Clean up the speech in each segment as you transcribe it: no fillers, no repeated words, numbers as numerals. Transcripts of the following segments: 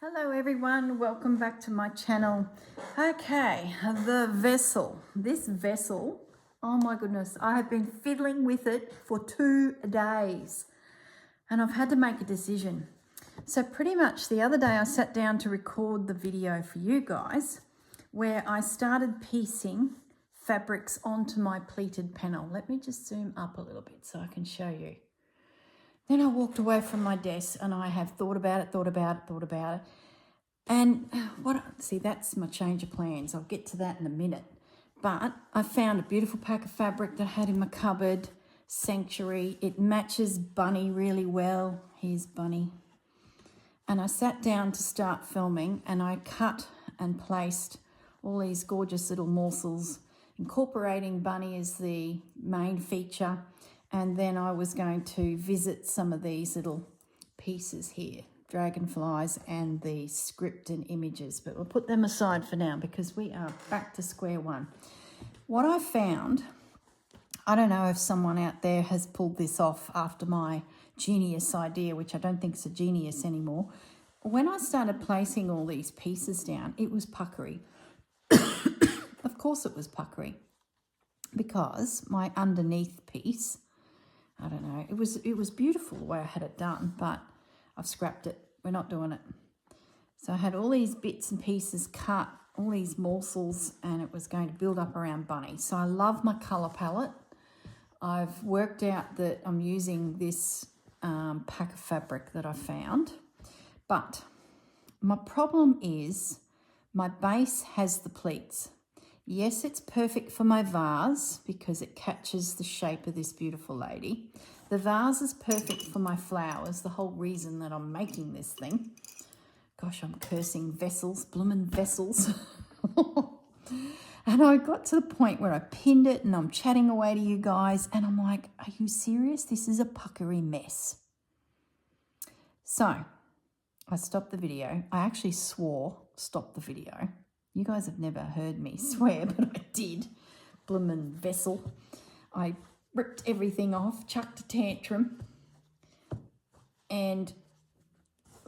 Hello everyone, welcome back to my channel. Okay, this vessel, oh my goodness, I have been fiddling with it for 2 days and I've had to make a decision. So pretty much the other day I sat down to record the video for you guys where I started piecing fabrics onto my pleated panel. Let me just zoom up a little bit so I can show you. Then I walked away from my desk and I have thought about it. And see, that's my change of plans. I'll get to that in a minute. But I found a beautiful pack of fabric that I had in my cupboard, Sanctuary. It matches Bunny really well. Here's Bunny. And I sat down to start filming and I cut and placed all these gorgeous little morsels, incorporating Bunny as the main feature. And then I was going to visit some of these little pieces here, dragonflies and the script and images, but we'll put them aside for now because we are back to square one. What I found, I don't know if someone out there has pulled this off after my genius idea, which I don't think is a genius anymore. When I started placing all these pieces down, it was puckery. Of course it was puckery because my underneath piece, I don't know, it was beautiful the way I had it done, but I've scrapped it. We're not doing it. So I had all these bits and pieces cut, all these morsels, and it was going to build up around Bunny. So I love my colour palette. I've worked out that I'm using this pack of fabric that I found. But my problem is my base has the pleats. Yes, it's perfect for my vase because it catches the shape of this beautiful lady. The vase is perfect for my flowers, the whole reason that I'm making this thing. Gosh, I'm cursing vessels, bloomin' vessels. And I got to the point where I pinned it and I'm chatting away to you guys and I'm like, are you serious? This is a puckery mess. So I stopped the video. I actually swore, stop the video. You guys have never heard me swear, but I did. Bloomin' vessel. I ripped everything off, chucked a tantrum, and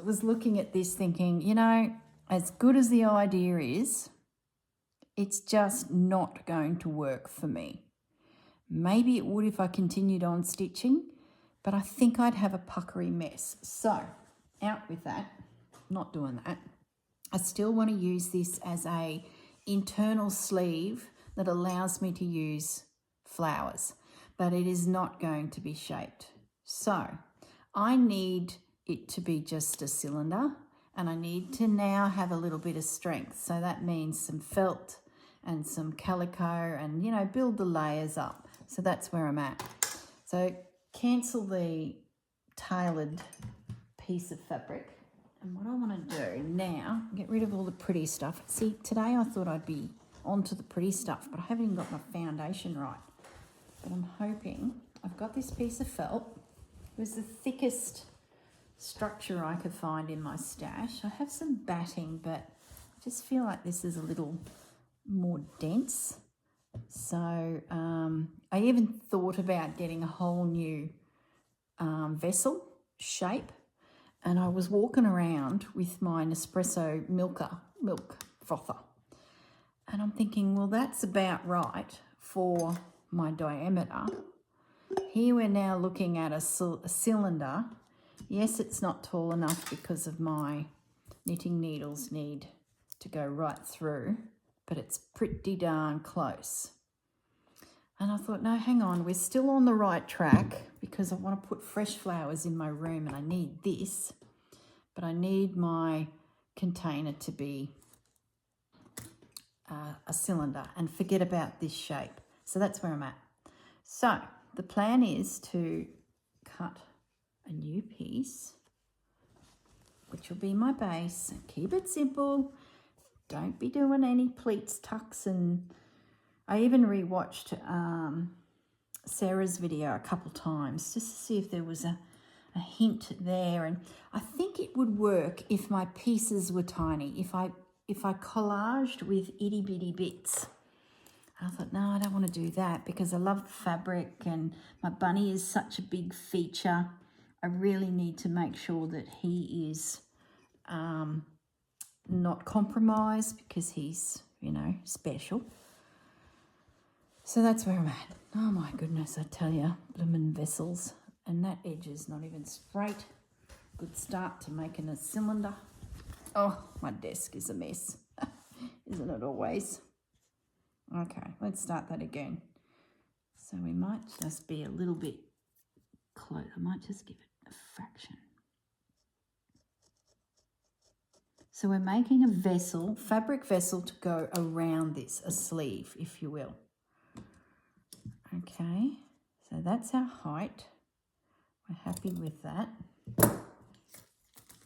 was looking at this thinking, you know, as good as the idea is, it's just not going to work for me. Maybe it would if I continued on stitching, but I think I'd have a puckery mess. So, out with that. Not doing that. I still want to use this as a internal sleeve that allows me to use flowers, but it is not going to be shaped. So I need it to be just a cylinder and I need to now have a little bit of strength. So that means some felt and some calico and, you know, build the layers up. So that's where I'm at. So cancel the tailored piece of fabric. And what I want to do now, get rid of all the pretty stuff. See, today I thought I'd be onto the pretty stuff, but I haven't even got my foundation right. But I'm hoping, I've got this piece of felt. It was the thickest structure I could find in my stash. I have some batting, but I just feel like this is a little more dense. So I even thought about getting a whole new vessel shape. And I was walking around with my Nespresso milk frother. And I'm thinking, well, that's about right for my diameter. Here we're now looking at a cylinder. Yes, it's not tall enough because of my knitting needles need to go right through, but it's pretty darn close. And I thought, no, hang on, we're still on the right track because I want to put fresh flowers in my room and I need this, but I need my container to be a cylinder and forget about this shape. So that's where I'm at. So the plan is to cut a new piece, which will be my base. Keep it simple. Don't be doing any pleats, tucks, and I even rewatched Sarah's video a couple times just to see if there was a hint there. And I think it would work if my pieces were tiny, if I collaged with itty bitty bits. I thought, no, I don't want to do that because I love the fabric and my bunny is such a big feature. I really need to make sure that he is not compromise because he's, you know, special. So that's where I'm at. Oh my goodness, I tell you, bloomin' vessels. And that edge is not even straight. Good start to making a cylinder. Oh, my desk is a mess. Isn't it always? Okay, let's start that again. So we might just be a little bit close. I might just give it a fraction. So we're making a vessel, fabric vessel to go around this, a sleeve, if you will. Okay, so that's our height. We're happy with that.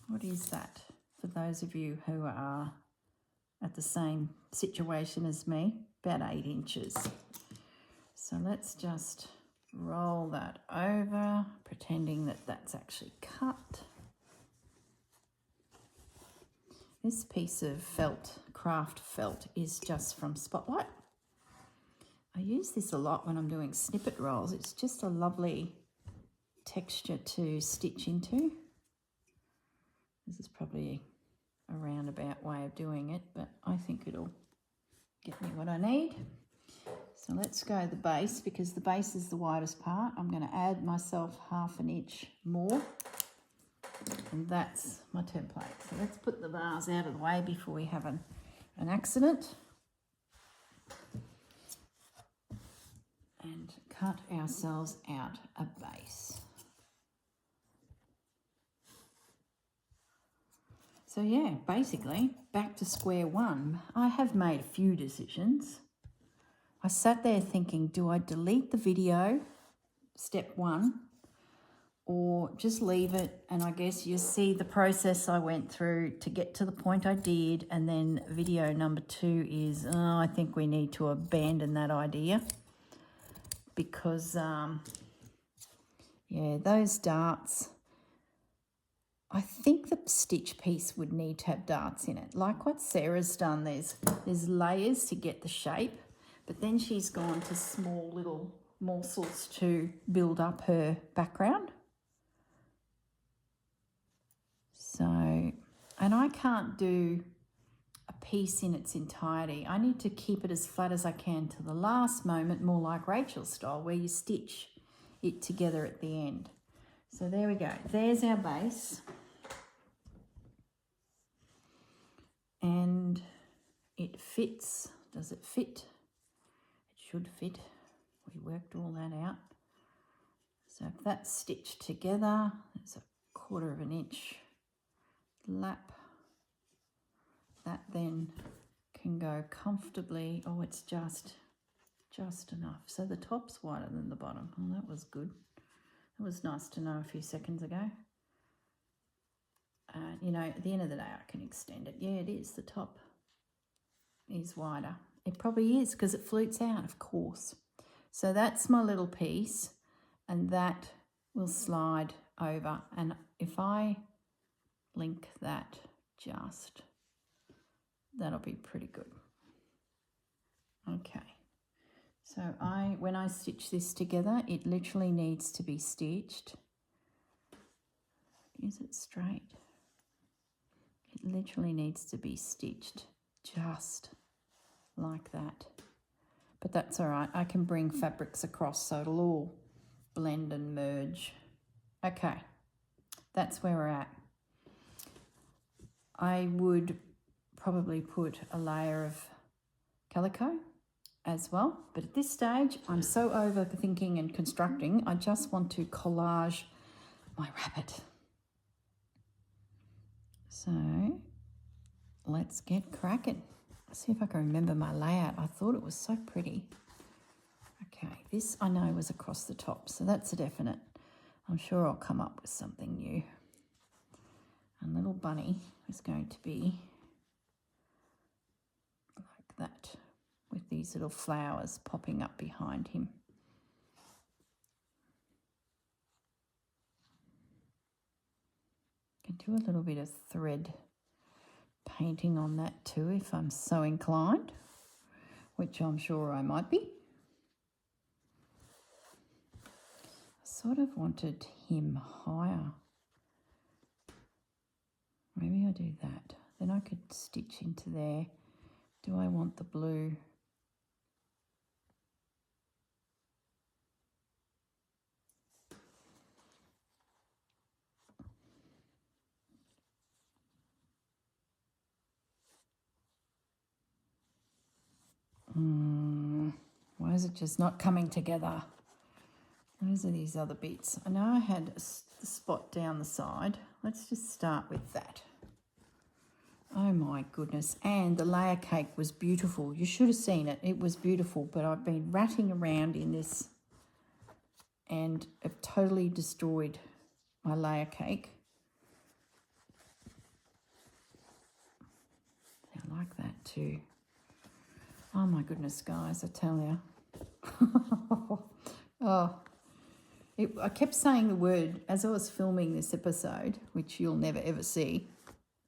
What is that? For those of you who are at the same situation as me, about 8 inches. So let's just roll that over, pretending that that's actually cut. This piece of felt, craft felt, is just from Spotlight. I use this a lot when I'm doing snippet rolls. It's just a lovely texture to stitch into. This is probably a roundabout way of doing it, but I think it'll get me what I need. So let's go the base, because the base is the widest part. I'm going to add myself 1/2 inch more, and that's my template. So let's put the bars out of the way before we have an accident. And cut ourselves out a base. So yeah, basically back to square one. I have made a few decisions. I sat there thinking, do I delete the video, step 1, or just leave it? And I guess you see the process I went through to get to the point I did. And then video number 2 is, I think we need to abandon that idea. Because, yeah, those darts, I think the stitch piece would need to have darts in it. Like what Sarah's done, there's layers to get the shape, but then she's gone to small little morsels to build up her background. So, and I can't do a piece in its entirety. I need to keep it as flat as I can to the last moment, more like Rachel's style, where you stitch it together at the end. So there we go. There's our base. And it fits. Does it fit? It should fit. We worked all that out. So if that's stitched together, it's 1/4 inch lap. That then can go comfortably. Oh, it's just enough. So the top's wider than the bottom. Oh, that was good. That was nice to know a few seconds ago. You know, at the end of the day, I can extend it. Yeah, it is. The top is wider. It probably is because it flutes out, of course. So that's my little piece, and that will slide over. And if I link that just, that'll be pretty good. Okay. So when I stitch this together, it literally needs to be stitched. Is it straight? It literally needs to be stitched just like that. But that's all right. I can bring fabrics across so it'll all blend and merge. Okay, that's where we're at. I would probably put a layer of calico as well. But at this stage, I'm so overthinking and constructing, I just want to collage my rabbit. So let's get cracking. Let's see if I can remember my layout. I thought it was so pretty. Okay, this I know was across the top, so that's a definite. I'm sure I'll come up with something new. And little bunny is going to be like that, with these little flowers popping up behind him. Can do a little bit of thread painting on that too if I'm so inclined, which I'm sure I might be. I sort of wanted him higher. Maybe I'll do that. Then I could stitch into there. Do I want the blue? Why is it just not coming together? Those are these other bits. I know I had the spot down the side. Let's just start with that. Oh my goodness. And the layer cake was beautiful. You should have seen it. It was beautiful, but I've been ratting around in this and have totally destroyed my layer cake. I like that too. Oh my goodness, guys, I tell you. I kept saying the word as I was filming this episode, which you'll never ever see.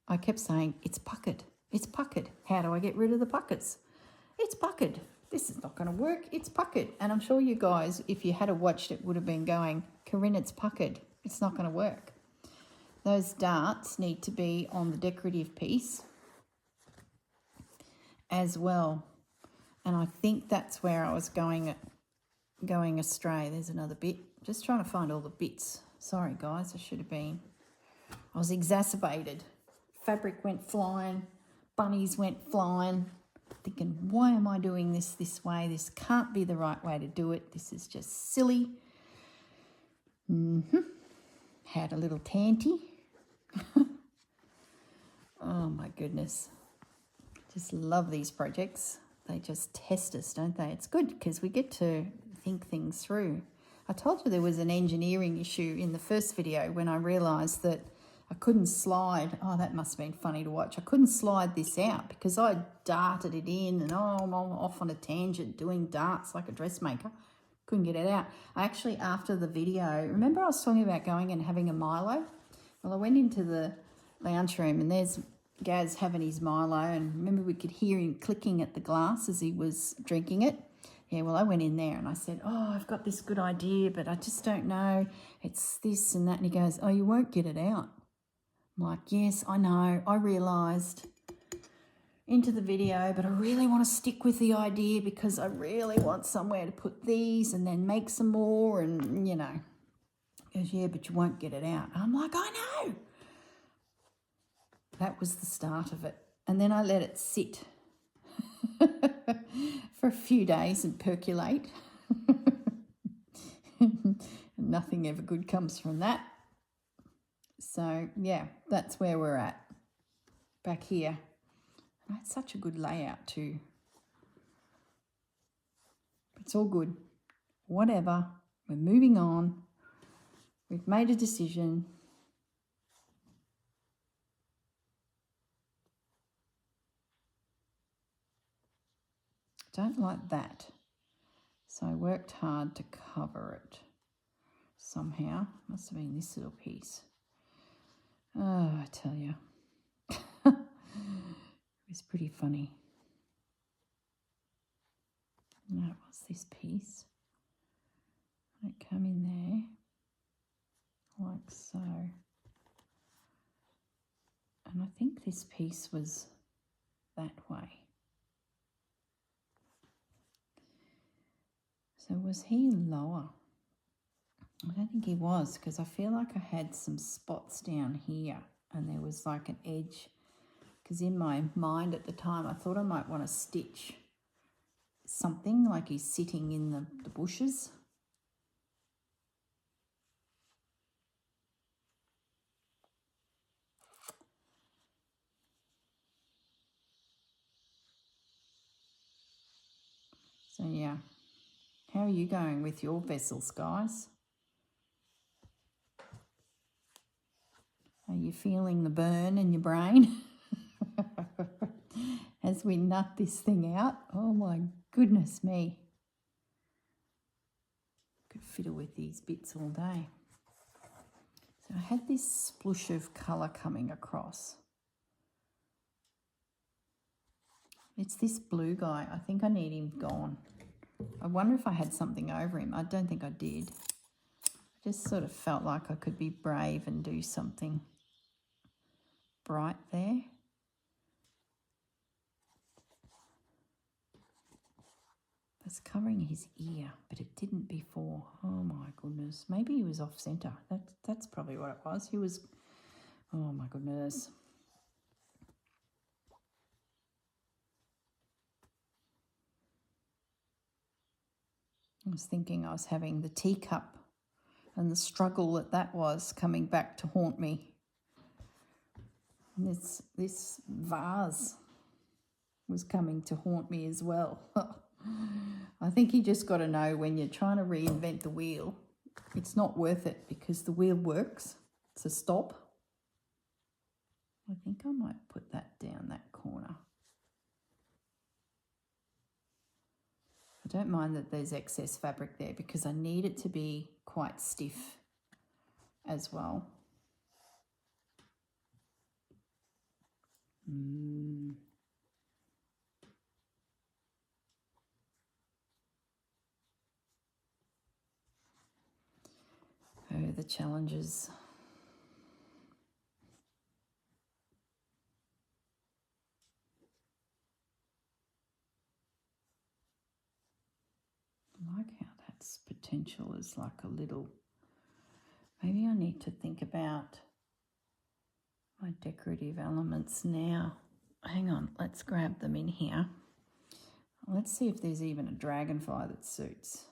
I kept saying, it's puckered. It's puckered. How do I get rid of the puckets? It's puckered. This is not going to work. It's puckered. And I'm sure you guys, if you had watched it, would have been going, Corrine, it's puckered. It's not going to work. Those darts need to be on the decorative piece as well. And I think that's where I was going astray. There's another bit. Just trying to find all the bits. Sorry, guys, I should have been. I was exacerbated. Fabric went flying. Bunnies went flying. Thinking, why am I doing this way? This can't be the right way to do it. This is just silly. Had a little tanty. Oh, my goodness. Just love these projects. They just test us, don't they? It's good because we get to think things through. I told you there was an engineering issue in the first video when I realised that I couldn't slide. Oh, that must have been funny to watch. I couldn't slide this out because I darted it in and I'm off on a tangent doing darts like a dressmaker. Couldn't get it out. I actually, after the video, remember I was talking about going and having a Milo? Well, I went into the lounge room and there's Gaz having his Milo, and remember we could hear him clicking at the glass as he was drinking it. Yeah, well, I went in there and I said, oh, I've got this good idea, but I just don't know. It's this and that. And he goes, oh, you won't get it out. I'm like, yes, I know. I realised into the video, but I really want to stick with the idea because I really want somewhere to put these and then make some more and, you know. He goes, yeah, but you won't get it out. I'm like, I know. That was the start of it. And then I let it sit for a few days and percolate. Nothing ever good comes from that. So, yeah, that's where we're at. Back here. And it's such a good layout too. It's all good. Whatever. We're moving on. We've made a decision. Don't like that. So I worked hard to cover it somehow. Must have been this little piece. Oh, I tell you. It was pretty funny. No, it was this piece. It come in there like so. And I think this piece was that way. So was he lower? I don't think he was, because I feel like I had some spots down here and there was like an edge, because in my mind at the time I thought I might want to stitch something like he's sitting in the bushes. So yeah, how are you going with your vessels, guys? Are you feeling the burn in your brain as we nut this thing out? Oh my goodness me. Could fiddle with these bits all day. So I had this splush of colour coming across. It's this blue guy. I think I need him gone. I wonder if I had something over him. I don't think I did. I just sort of felt like I could be brave and do something bright there. It's covering his ear, but it didn't before. Oh my goodness. Maybe he was off center. That's probably what it was. He was, oh my goodness. I was thinking I was having the teacup and the struggle that was coming back to haunt me. And this vase was coming to haunt me as well. I think you just got to know when you're trying to reinvent the wheel, it's not worth it because the wheel works. It's a stop. I think I might put that down that corner. I don't mind that there's excess fabric there because I need it to be quite stiff as well. Oh, the challenges. I like how that's potential is like a little, maybe I need to think about my decorative elements now. Hang on, let's grab them in here. Let's see if there's even a dragonfly that suits.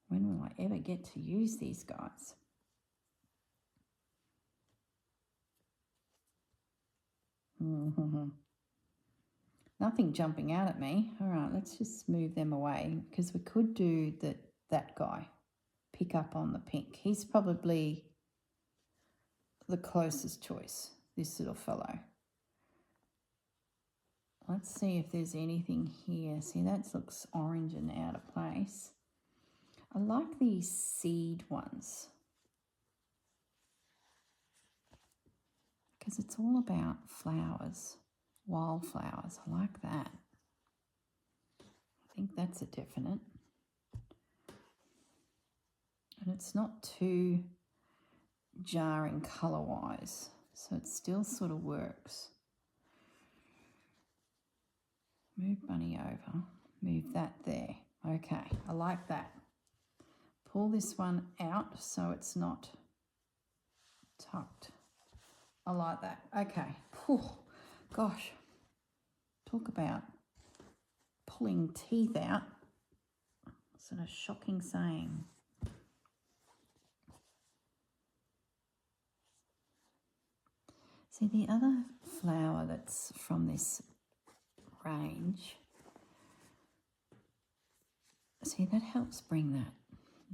When will I ever get to use these guys? Nothing jumping out at me. All right, let's just move them away because we could do that guy. Pick up on the pink. He's probably the closest choice, this little fellow. Let's see if there's anything here. See, that looks orange and out of place. I like these seed ones because it's all about flowers, wildflowers. I like that. I think that's a definite. And it's not too jarring colour-wise, so it still sort of works. Move bunny over, move that there. Okay, I like that. Pull this one out so it's not tucked. I like that. Okay. Whew. Gosh, talk about pulling teeth out. It's a shocking saying. See, the other flower that's from this range, see, that helps bring that.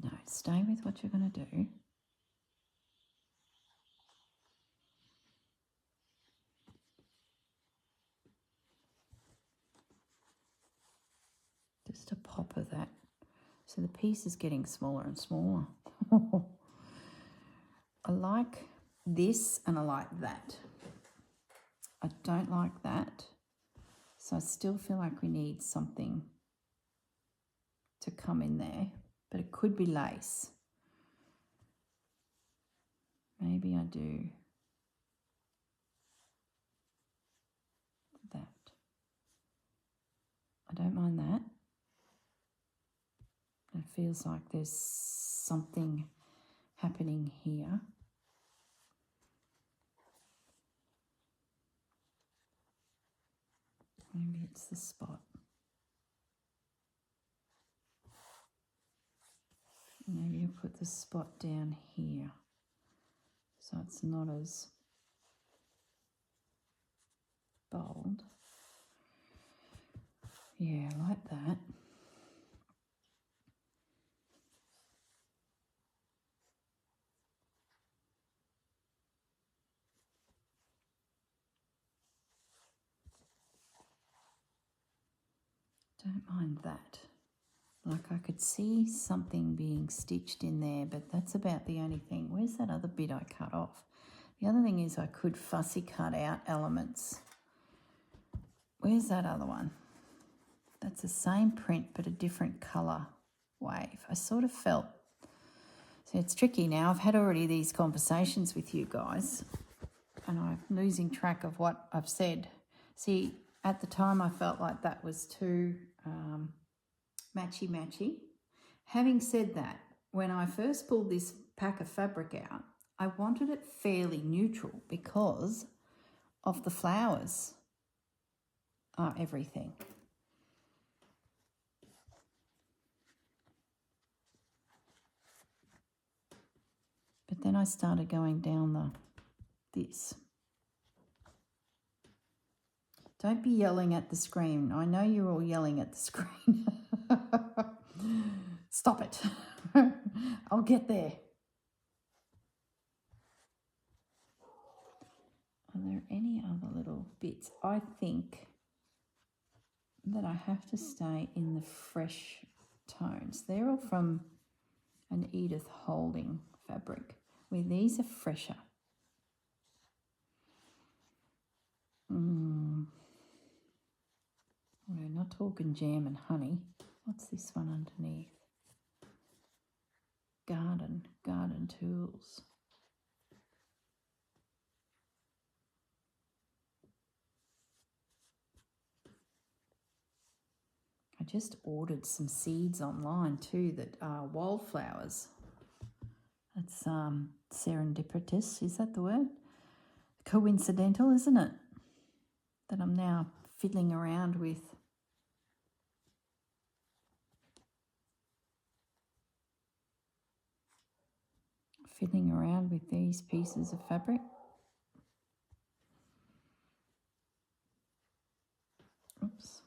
No, stay with what you're going to do. Just a pop of that. So the piece is getting smaller and smaller. I like this and I like that. I don't like that. So I still feel like we need something to come in there, but it could be lace. Maybe I do that. I don't mind that. It feels like there's something happening here. Maybe it's the spot. Maybe you put the spot down here so it's not as bold. Yeah, like that. Don't mind that. Like I could see something being stitched in there, but that's about the only thing. Where's that other bit I cut off? The other thing is I could fussy cut out elements. Where's that other one? That's the same print but a different colour wave. I sort of felt, so it's tricky now. I've had already these conversations with you guys and I'm losing track of what I've said. See, At the time, I felt like that was too matchy-matchy. Having said that, when I first pulled this pack of fabric out, I wanted it fairly neutral because of the flowers are everything. But then I started going down this. Don't be yelling at the screen. I know you're all yelling at the screen. Stop it. I'll get there. Are there any other little bits? I think that I have to stay in the fresh tones. They're all from an Edith Holding fabric, where these are fresher. We're not talking jam and honey. What's this one underneath? Garden tools. I just ordered some seeds online too that are wildflowers. That's serendipitous, is that the word? Coincidental, isn't it? That I'm now fiddling around with. Fiddling around with these pieces of fabric. Oops.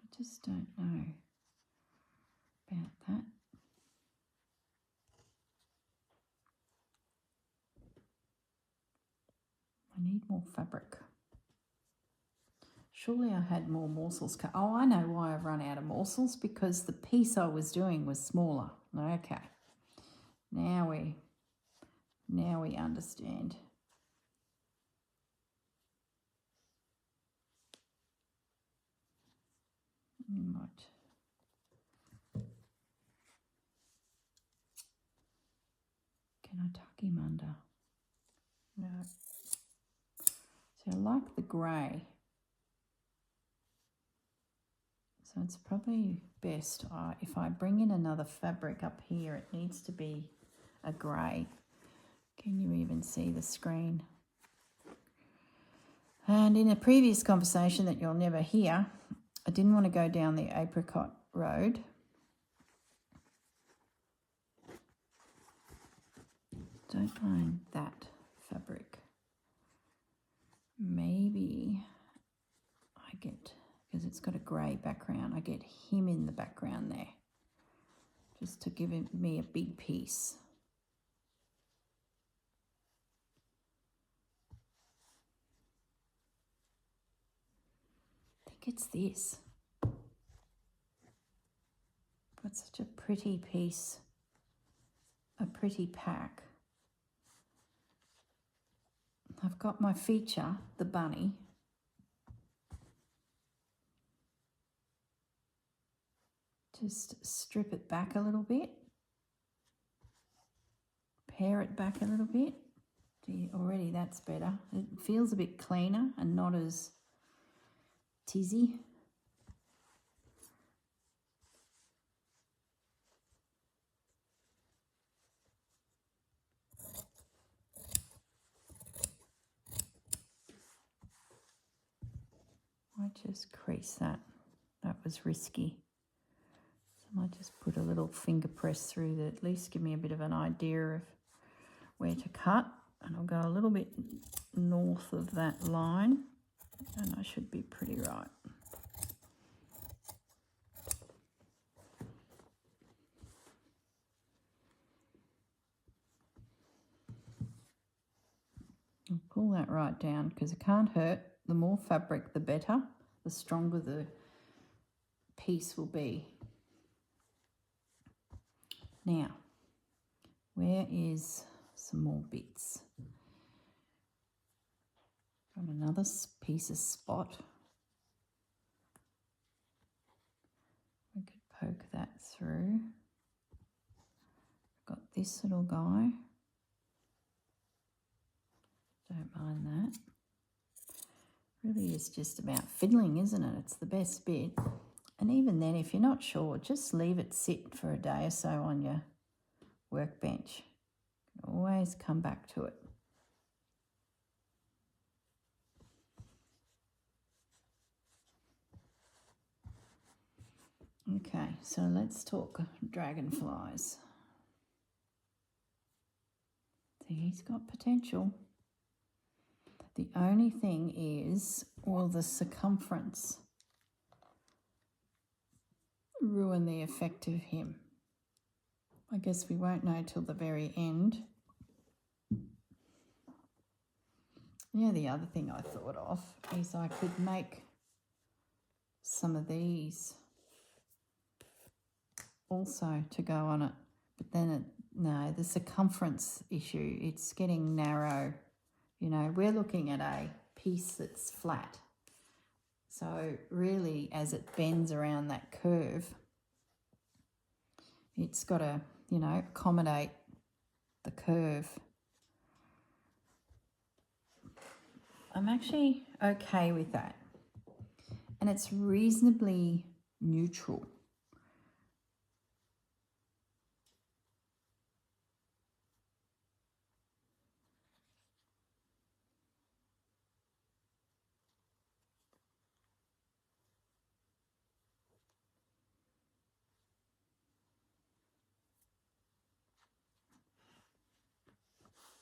I just don't know about that. I need more fabric. Surely I had more morsels. Oh, I know why I've run out of morsels, because the piece I was doing was smaller. Okay. Now we understand. Right. Can I tuck him under? No. So I like the grey. So it's probably best if I bring in another fabric up here, it needs to be a grey. Can you even see the screen? And in a previous conversation that you'll never hear, I didn't want to go down the apricot road. Don't mind that fabric. Maybe I get, because it's got a grey background, I get him in the background there, just to give me a big piece. I think it's this. Got such a pretty piece, a pretty pack. I've got my feature, the bunny. Just strip it back a little bit. Pare it back a little bit. Gee, already that's better. It feels a bit cleaner and not as tizzy. I just crease that. That was risky. So I might just put a little finger press through that, at least give me a bit of an idea of where to cut. And I'll go a little bit north of that line, and I should be pretty right. I'll pull that right down because it can't hurt. The more fabric, the better. The stronger the piece will be. Now, where is some more bits? Got another piece of spot. We could poke that through. Got this little guy. Don't mind that. Really is just about fiddling, isn't it? It's the best bit. And even then, if you're not sure, just leave it sit for a day or so on your workbench. Always come back to it. Okay, so let's talk dragonflies. See, he's got potential. The only thing is, will the circumference ruin the effect of him? I guess we won't know till the very end. Yeah, the other thing I thought of is I could make some of these also to go on it, but then no, the circumference issue, it's getting narrow. You know, we're looking at a piece that's flat. So really, as it bends around that curve, it's got to, you know, accommodate the curve. I'm actually okay with that. And it's reasonably neutral.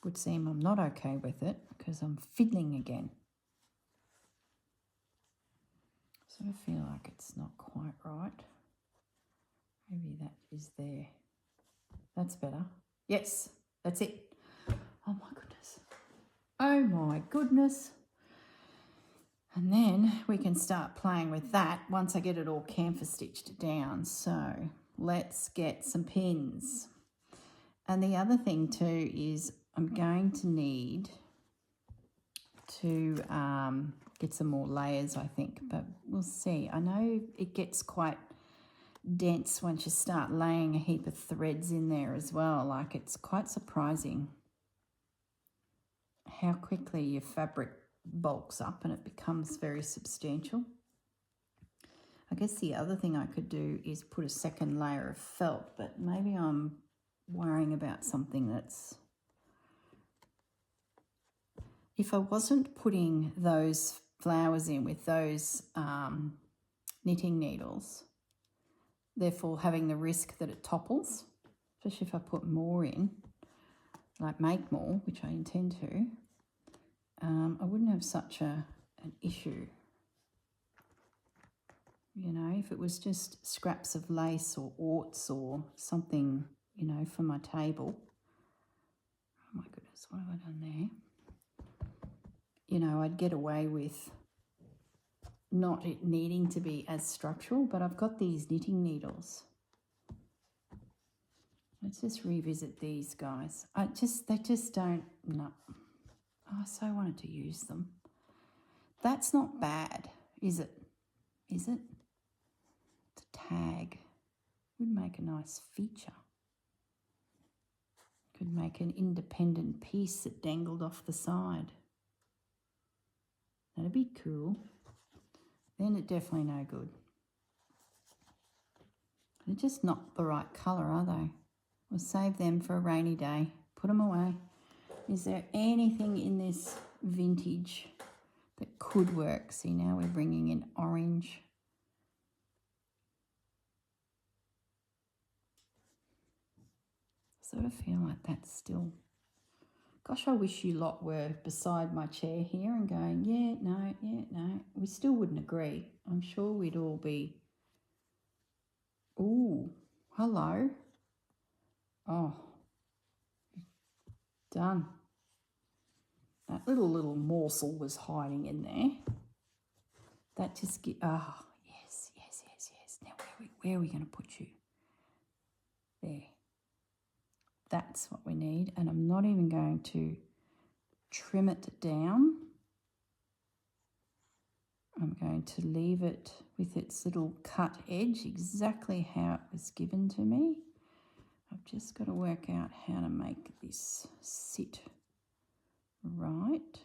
Would seem I'm not okay with it because I'm fiddling again. So I feel like it's not quite right. Maybe that is there. That's better. Yes, that's it. Oh my goodness. Oh my goodness. And then we can start playing with that once I get it all camphor stitched down. So let's get some pins. And the other thing too is I'm going to need to get some more layers, I think, but we'll see. I know it gets quite dense once you start laying a heap of threads in there as well. Like, it's quite surprising how quickly your fabric bulks up and it becomes very substantial. I guess the other thing I could do is put a second layer of felt, but maybe I'm worrying about something that's... If I wasn't putting those flowers in with those knitting needles, therefore having the risk that it topples, especially if I put more in, like make more, which I intend to, I wouldn't have such an issue. You know, if it was just scraps of lace or orts or something, you know, for my table. Oh my goodness, what have I done there? You know, I'd get away with not it needing to be as structural, but I've got these knitting needles. Let's just revisit these guys. They just don't, no. Oh, I so wanted to use them. That's not bad, is it? Is it? It's a tag. Would make a nice feature. Could make an independent piece that dangled off the side. That'd be cool. Then it's definitely no good. They're just not the right colour, are they? We'll save them for a rainy day. Put them away. Is there anything in this vintage that could work? See, now we're bringing in orange. I sort of feel like that's still... Gosh, I wish you lot were beside my chair here and going, yeah, no. We still wouldn't agree. I'm sure we'd all be... Ooh, hello. Oh, done. That little morsel was hiding in there. That just get... Oh, yes. Now, where are we going to put you? There. That's what we need. And I'm not even going to trim it down. I'm going to leave it with its little cut edge exactly how it was given to me. I've just got to work out how to make this sit right.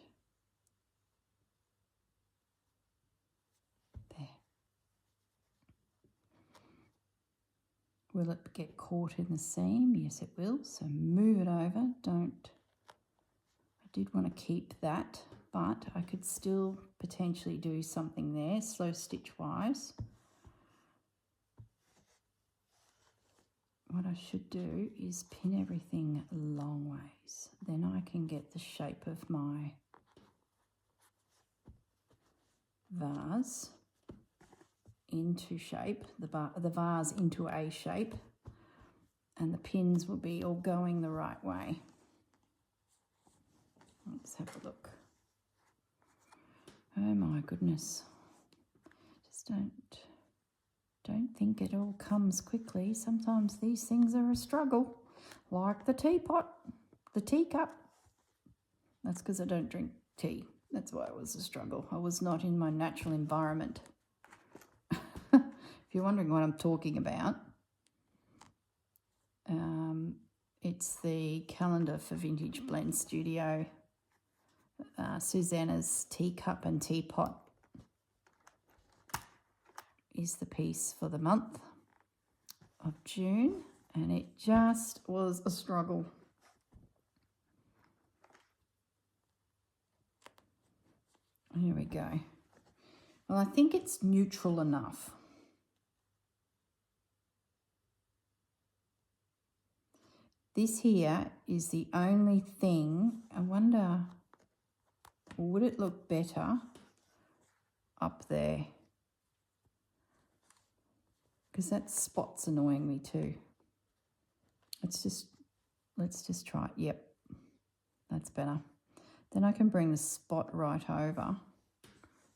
Will it get caught in the seam? Yes, it will. So move it over. Don't. I did want to keep that, but I could still potentially do something there, slow stitch wise. What I should do is pin everything long ways. Then I can get the shape of my vase into shape, the vase into a shape, and the pins will be all going the right way. Let's have a look. Oh my goodness. Just don't think it all comes quickly. Sometimes these things are a struggle, like the teapot, the teacup. That's because I don't drink tea. That's why it was a struggle. I was not in my natural environment. If you're wondering what I'm talking about, it's the calendar for Vintage Blend Studio, Susanna's teacup and teapot is the piece for the month of June, and it just was a struggle. Here we go. Well, I think it's neutral enough. This here is the only thing. I wonder, would it look better up there? Because that spot's annoying me too. Let's just try it. Yep, that's better. Then I can bring the spot right over.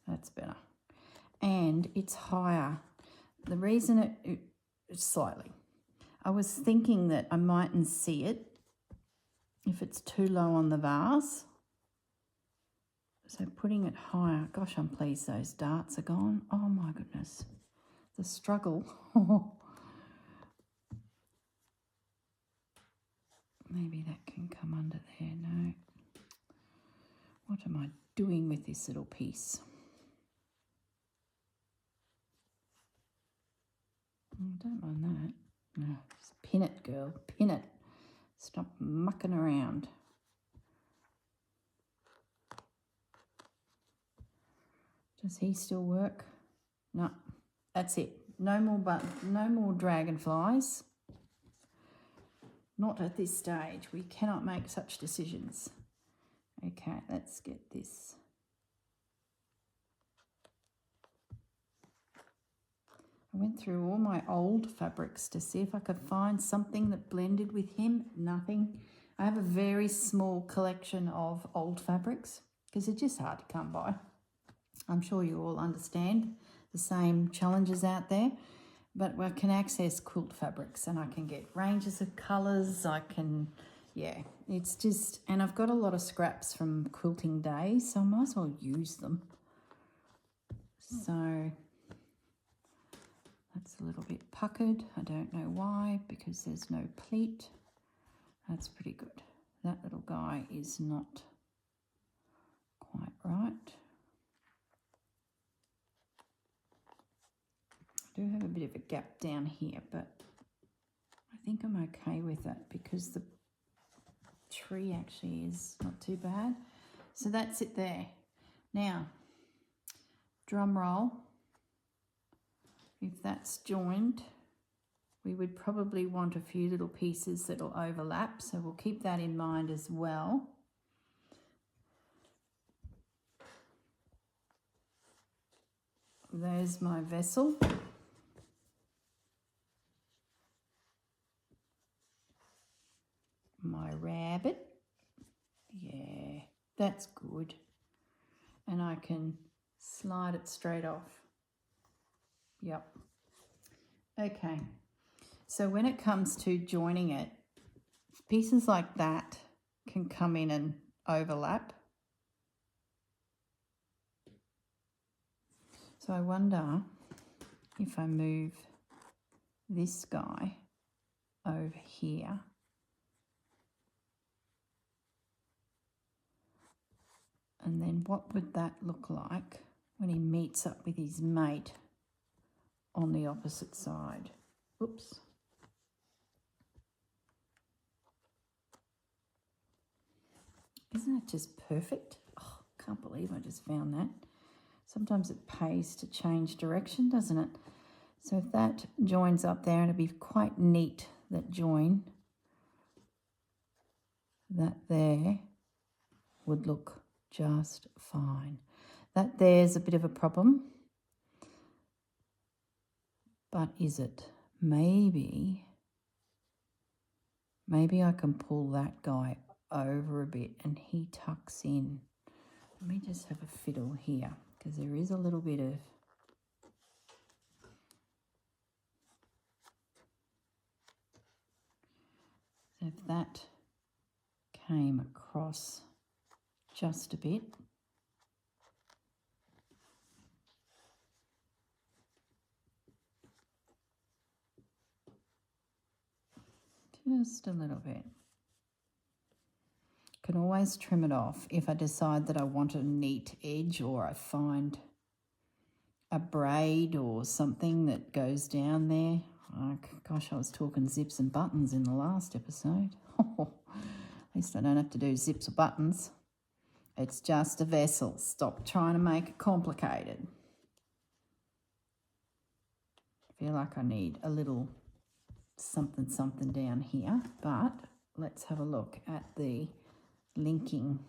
That's better. And it's higher. The reason it's slightly, I was thinking that I mightn't see it if it's too low on the vase. So putting it higher. Gosh, I'm pleased those darts are gone. Oh my goodness. The struggle. Maybe that can come under there. No. What am I doing with this little piece? Don't mind that. No, just pin it, girl. Pin it. Stop mucking around. Does he still work? No. That's it. No more dragonflies. Not at this stage. We cannot make such decisions. Okay, let's get this. I went through all my old fabrics to see if I could find something that blended with him. Nothing. I have a very small collection of old fabrics because they're just hard to come by. I'm sure you all understand the same challenges out there, but I can access quilt fabrics and I can get ranges of colours. I can, yeah, it's just, and I've got a lot of scraps from quilting days, so I might as well use them. So that's a little bit puckered. I don't know why, because there's no pleat. That's pretty good. That little guy is not quite right. I do have a bit of a gap down here, but I think I'm okay with it because the tree actually is not too bad. So that's it there. Now, drum roll. If that's joined, we would probably want a few little pieces that will overlap, so we'll keep that in mind as well. There's my vessel. My rabbit. Yeah, that's good. And I can slide it straight off. Yep. Okay. So when it comes to joining it, pieces like that can come in and overlap. So I wonder if I move this guy over here. And then what would that look like when he meets up with his mate on the opposite side? Oops. Isn't it just perfect? Oh, can't believe I just found that. Sometimes it pays to change direction, doesn't it? So if that joins up there, and it'd be quite neat, that join, that there would look just fine. That there's a bit of a problem. But is it? Maybe I can pull that guy over a bit and he tucks in. Let me just have a fiddle here because there is a little bit of so if that came across just a bit. Just a little bit. Can always trim it off if I decide that I want a neat edge or I find a braid or something that goes down there. Oh, gosh, I was talking zips and buttons in the last episode. At least I don't have to do zips or buttons. It's just a vessel. Stop trying to make it complicated. I feel like I need a little something down here, but let's have a look at the linking.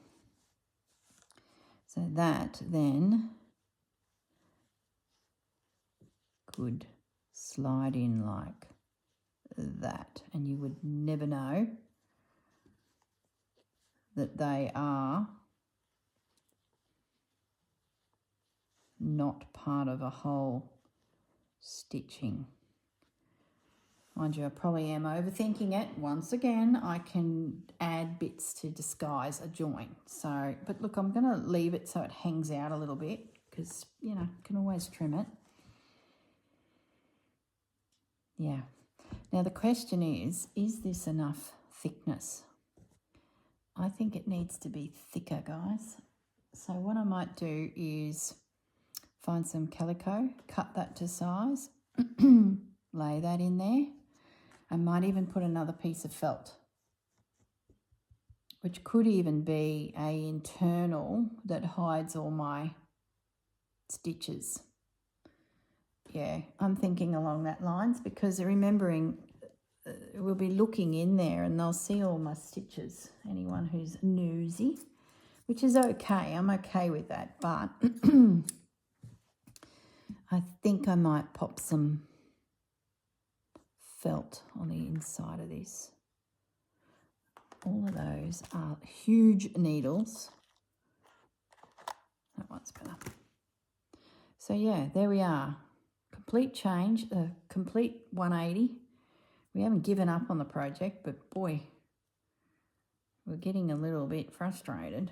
So that then could slide in like that, and you would never know that they are not part of a whole stitching. Mind you, I probably am overthinking it. Once again, I can add bits to disguise a joint. So, but look, I'm going to leave it so it hangs out a little bit because, you know, can always trim it. Yeah. Now the question is this enough thickness? I think it needs to be thicker, guys. So what I might do is find some calico, cut that to size, lay that in there. I might even put another piece of felt, which could even be an internal that hides all my stitches. Yeah, I'm thinking along that lines because remembering we'll be looking in there and they'll see all my stitches, anyone who's nosy, which is okay. I'm okay with that, but I think I might pop some felt on the inside of this. All of those are huge needles. That one's better. So yeah, there we are. Complete change, a complete 180. We haven't given up on the project, but boy, we're getting a little bit frustrated.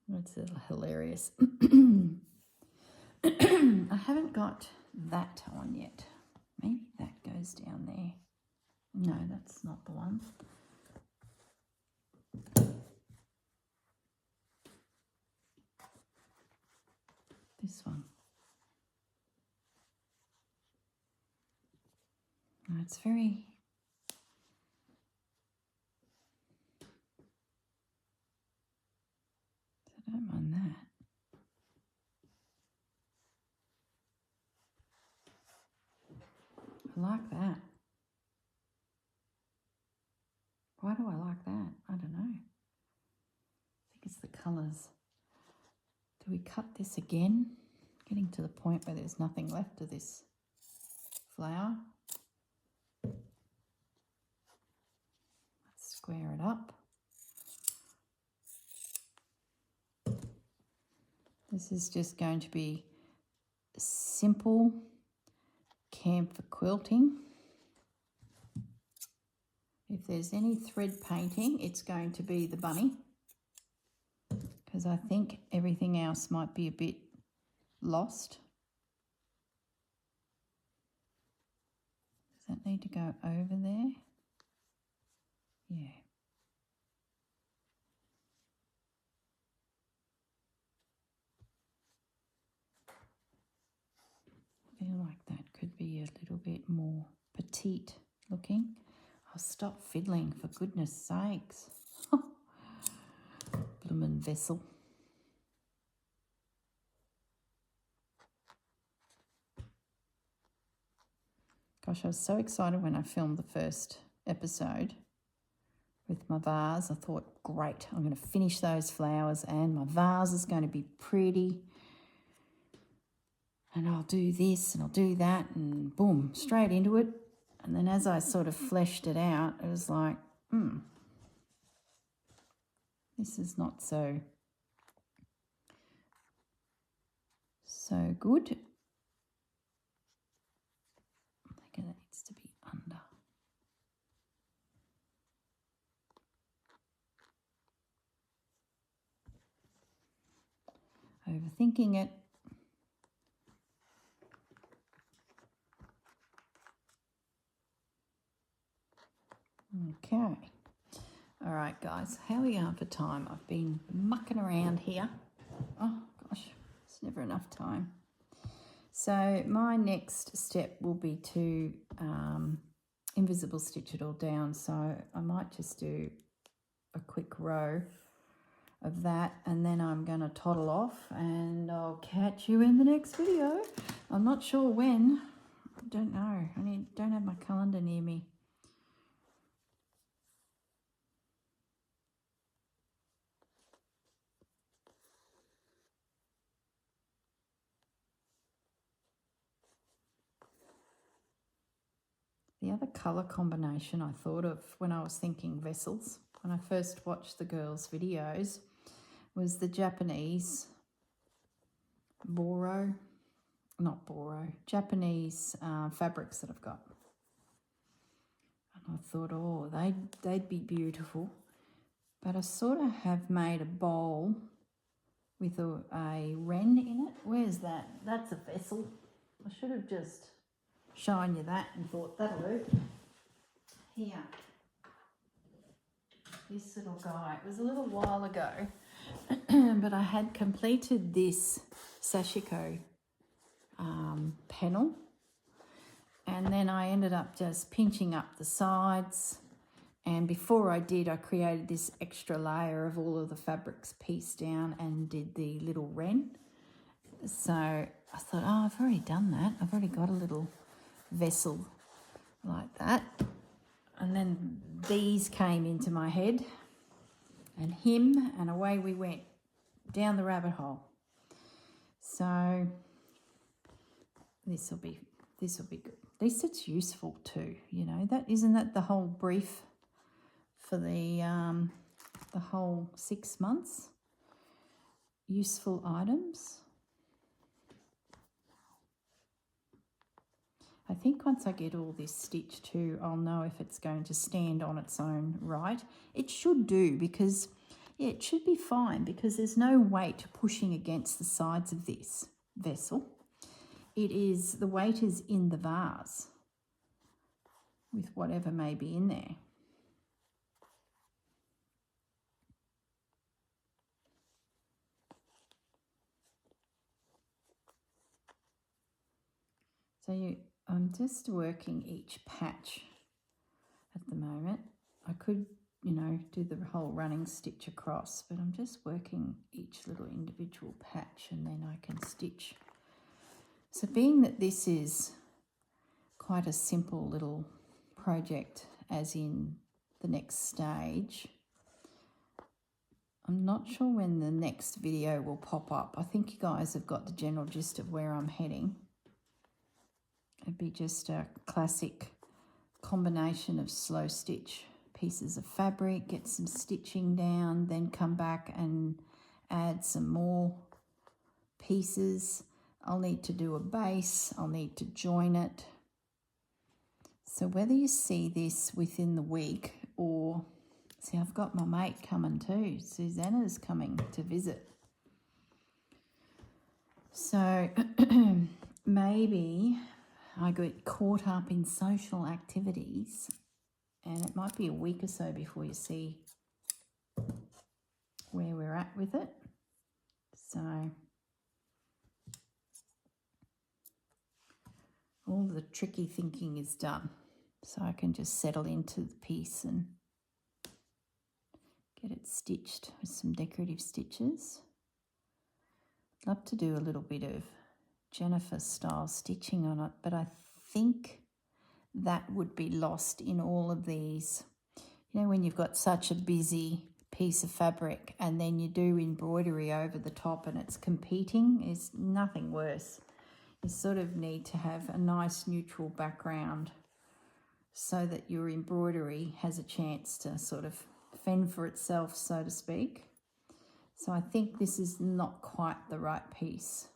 That's hilarious. I haven't got that on yet. Maybe that goes down there. No, that's not the one. This one. No, it's very... I don't mind that. I like that. Why do I like that? I don't know. I think it's the colours. Do we cut this again? Getting to the point where there's nothing left of this flower. Let's square it up. This is just going to be simple camphor quilting. If there's any thread painting, it's going to be the bunny, because I think everything else might be a bit lost. Does that need to go over there? Yeah. I feel like that could be a little bit more petite looking. Oh, stop fiddling, for goodness sakes. Bloomin' vessel. Gosh, I was so excited when I filmed the first episode with my vase. I thought, great, I'm going to finish those flowers and my vase is going to be pretty. And I'll do this and I'll do that and boom, straight into it. And then as I sort of fleshed it out, it was like, this is not so good. I think it needs to be under. Overthinking it. Okay. All right, guys, how are we going for time? I've been mucking around here. Oh, gosh, it's never enough time. So my next step will be to invisible stitch it all down. So I might just do a quick row of that and then I'm going to toddle off and I'll catch you in the next video. I'm not sure when. I don't know. I don't have my calendar near me. The other colour combination I thought of when I was thinking vessels, when I first watched the girls' videos, was the Japanese Japanese fabrics that I've got. And I thought, oh, they'd be beautiful. But I sort of have made a bowl with a wren in it. Where's that? That's a vessel. I should have just shown you that and thought that'll do. Here, this little guy, it was a little while ago, but I had completed this sashiko panel, and then I ended up just pinching up the sides, and before I did, I created this extra layer of all of the fabrics pieced down and did the little wren. So I thought, oh, I've already done that. I've already got a little vessel like that. And then these came into my head and him, and away we went down the rabbit hole. So this will be good. At least it's useful too, you know. Isn't that the whole brief for the whole 6 months? Useful items. I think once I get all this stitched too, I'll know if it's going to stand on its own right. It should do, because, yeah, it should be fine because there's no weight pushing against the sides of this vessel. The weight is in the vase with whatever may be in there. So I'm just working each patch at the moment. I could, you know, do the whole running stitch across, but I'm just working each little individual patch and then I can stitch. So being that this is quite a simple little project, as in the next stage, I'm not sure when the next video will pop up. I think you guys have got the general gist of where I'm heading. It'd be just a classic combination of slow stitch pieces of fabric, get some stitching down, then come back and add some more pieces. I'll need to do a base, I'll need to join it. So whether you see this within the week or, see, I've got my mate coming too. Susanna's coming to visit. So maybe I get caught up in social activities and it might be a week or so before you see where we're at with it. So all the tricky thinking is done. so I can just settle into the piece and get it stitched with some decorative stitches. I'd love to do a little bit of Jennifer style stitching on it, but I think that would be lost in all of these. You know, when you've got such a busy piece of fabric and then you do embroidery over the top and it's competing, is nothing worse. You sort of need to have a nice neutral background so that your embroidery has a chance to sort of fend for itself, so to speak. So I think this is not quite the right piece.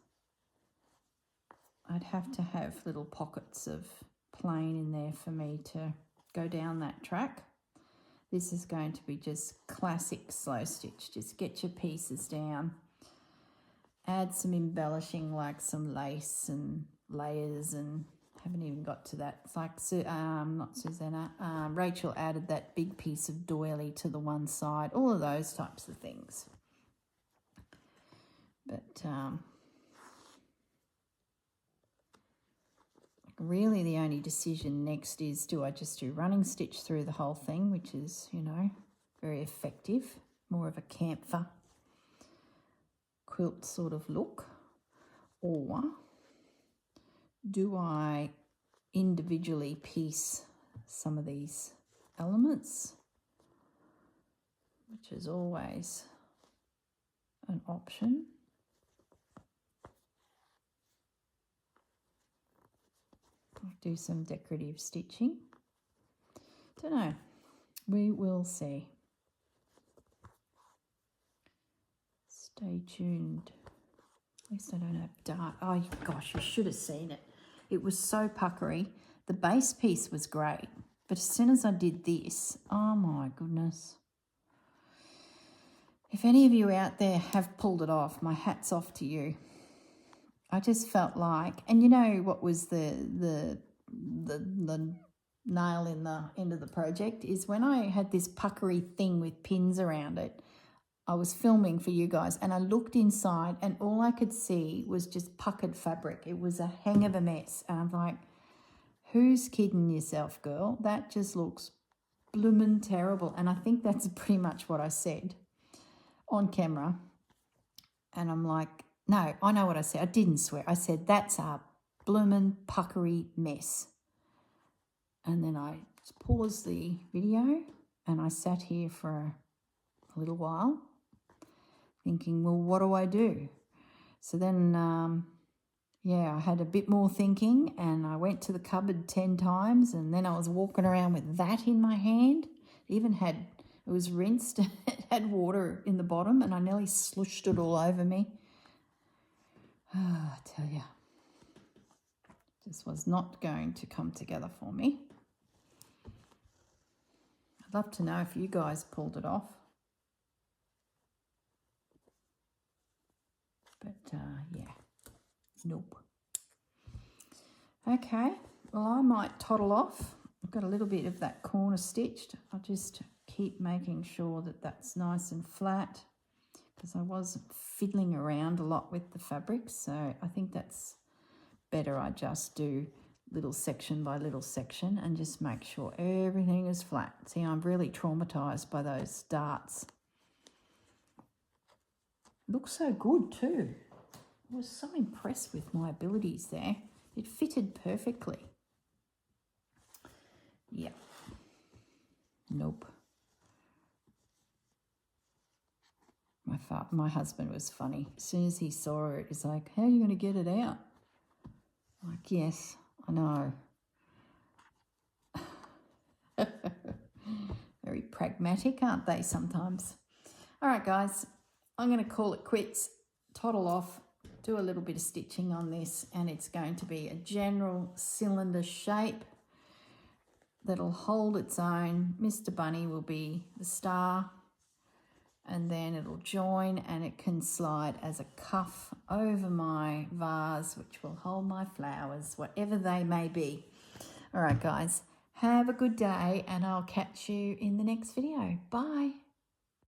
I'd have to have little pockets of plain in there for me to go down that track. This is going to be just classic slow stitch. Just get your pieces down. Add some embellishing like some lace and layers, and haven't even got to that. It's like, not Susanna, Rachel added that big piece of doily to the one side, all of those types of things. But really the only decision next is, do I just do running stitch through the whole thing, which is, you know, very effective, more of a camphor quilt sort of look, or do I individually piece some of these elements, which is always an option. Do some decorative stitching. Don't know. We will see. Stay tuned. At least I don't have dark. Oh gosh, you should have seen it. It was so puckery. The base piece was great, but as soon as I did this, oh my goodness. If any of you out there have pulled it off, my hat's off to you. I just felt like, and you know what was the nail in the end of the project is when I had this puckery thing with pins around it. I was filming for you guys and I looked inside and all I could see was just puckered fabric. It was a hang of a mess. And I'm like, who's kidding yourself, girl? That just looks bloomin' terrible. And I think that's pretty much what I said on camera. And I'm like, no, I know what I said. I didn't swear. I said, that's a bloomin' puckery mess. And then I paused the video and I sat here for a little while thinking, well, what do I do? So then, I had a bit more thinking and I went to the cupboard 10 times and then I was walking around with that in my hand. It was rinsed. It had water in the bottom and I nearly slushed it all over me. I tell you, this was not going to come together for me. I'd love to know if you guys pulled it off. But, nope. Okay, well, I might toddle off. I've got a little bit of that corner stitched. I'll just keep making sure that that's nice and flat because I was fiddling around a lot with the fabric. So I think that's better. I just do little section by little section and just make sure everything is flat. See, I'm really traumatized by those darts. Looks so good too. I was so impressed with my abilities there. It fitted perfectly. Yeah. Nope. My husband was funny. As soon as he saw it, he's like, how are you going to get it out? I'm like, yes, I know. Very pragmatic, aren't they, sometimes? All right, guys, I'm going to call it quits, toddle off, do a little bit of stitching on this, and it's going to be a general cylinder shape that'll hold its own. Mr. Bunny will be the star, and then it'll join and it can slide as a cuff over my vase, which will hold my flowers, whatever they may be. All right, guys, have a good day, and I'll catch you in the next video. Bye.